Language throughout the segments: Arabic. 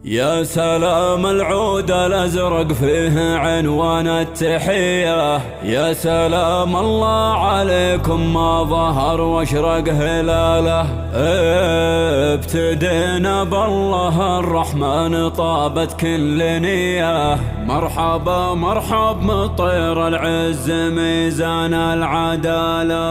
يا سلام العود الأزرق فيه عنوان التحية، يا سلام الله عليكم ما ظهر واشرق هلاله. ابتدينا بالله الرحمن طابت كل نية، مرحبا مرحب مطير العز ميزان العدالة.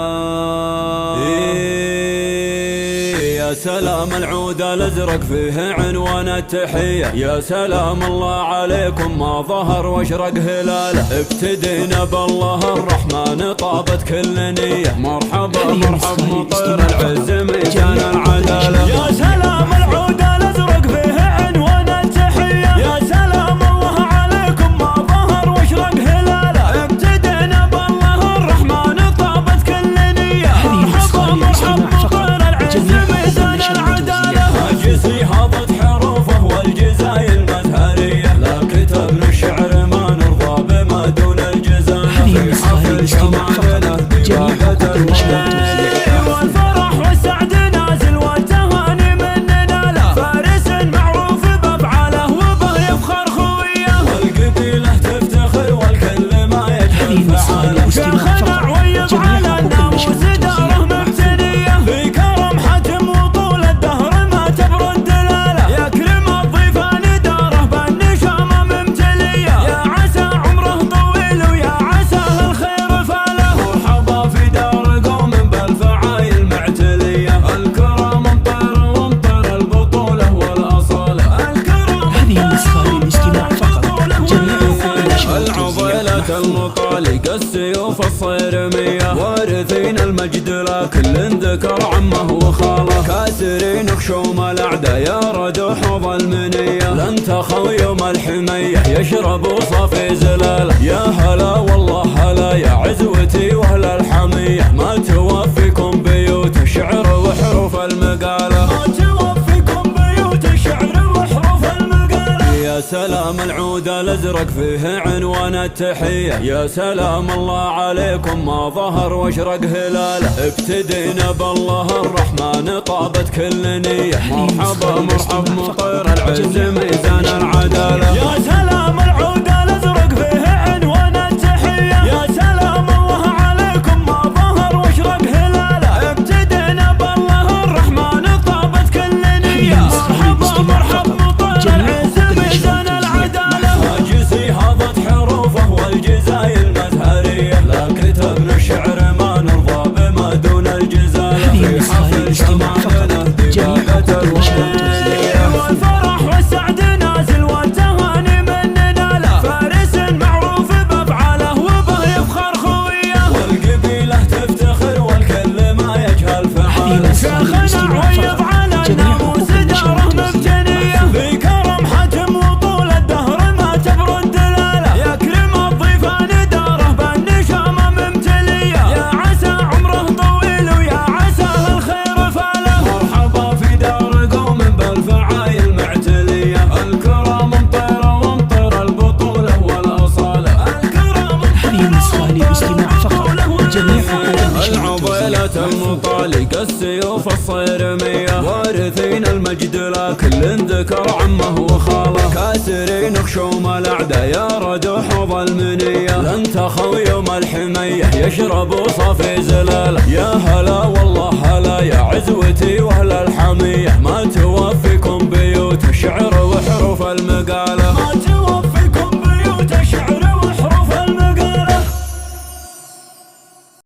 يا سلام العود الأزرق فيه عنوان التحية، يا سلام الله عليكم ما ظهر واشرق هلاله. ابتدينا بالله الرحمن طابت كل نية، مرحبا مرحب مطير العز ميزان العدالة. يا سلام العود الأزرق فيه عنوان التحية، يا سلام الله عليكم ما ظهر واشرق هلاله. ابتدينا بالله الرحمن طابت كل نية، مرحبا مرحب مطير العز ميزان العدالة. أجسي هضت حروفه والجزاي المزهرية، لا كتبنا الشعر ما نرضى بما دون الجزانة. في حفل شمالنا ديوانة والفرح والسعد نازل والتهاني مننا له، فارس معروف بأفعاله وبه يفخر خويه، والقبيلة تفتخر والكل ما يجهل فعاله. شيخنا عويض على الناموس داره مبتنية، في كرم حتم وطول الدهر ما تبرد دلاله. يكرم الضيفان داره بالنشامة ممتلية، يا عسى عمره طويل ويا عسى الخير فاله. مرحبا في دار قوم بالفعايل معتلية، الكرم مطر ومطر البطولة والأصالة. هذه النسخة للاستماع فقط. العضيلة المطالق السيوف الصيرمية، وارثين المجد لكل ذكر عمه وخاله. كاسرين خشوم الأعداء يا ردوح ظلمنية، لن تخوا يوم الحمية يشربوا صافي زلاله. يا هلا والله هلا يا عزوتي واهل الحمية، ما توفيكم بيوت الشعر وحروف المقالة. ما توفيكم بيوت الشعر وحروف المقالة. يا سلام العود الأزرق فيه عنوان التحية، يا سلام الله عليكم ما ظهر واشرق هلاله. ابتدينا بالله الرحمن طابت كل نية، مرحبا مرحب مطير العز ميزان العدالة. يا سلام العود الأزرق فيه عنوان التحية، يا سلام الله عليكم ما ظهر واشرق هلاله. ابتدينا بالله الرحمن طابت كل نية، مرحبا مرحب مطير العز ميزان العدالة. أجسي هضت حروفه والجزاي المزهرية، لا كتبنا الشعر ما نرضى بما دون الجزالة. في حفل شمالنا ديوانة والفرح والسعد نازل والتهاني مننا له، فارس معروف بأفعاله وبه يفخر خويه، والقبيلة تفتخر والكل ما يجهل فعاله. شيخنا عويض على الناموس داره مبتنية، في كرم حتم وطول الدهر ما تبرد دلاله. يكرم الضيفان داره بالنشامة ممتلية، يا عسى عمره طويل ويا عسى الخير فاله. مرحبا في دار قوم بالفعايل معتلية، الكرم مطير ومطير البطولة والأصالة. هذه النسخة للاستماع فقط. الجميع العضيلة المطالق السيوف الصيرمية، وارثين المجد لكل ذكر عمه وخاله. كاسرين خشوم الأعداء يا ردوح ظلمنية، لن تخوا يوم الحمية يشربوا صافي زلاله. يا هلا والله هلا يا عزوتي واهل الحمية، ما توفيكم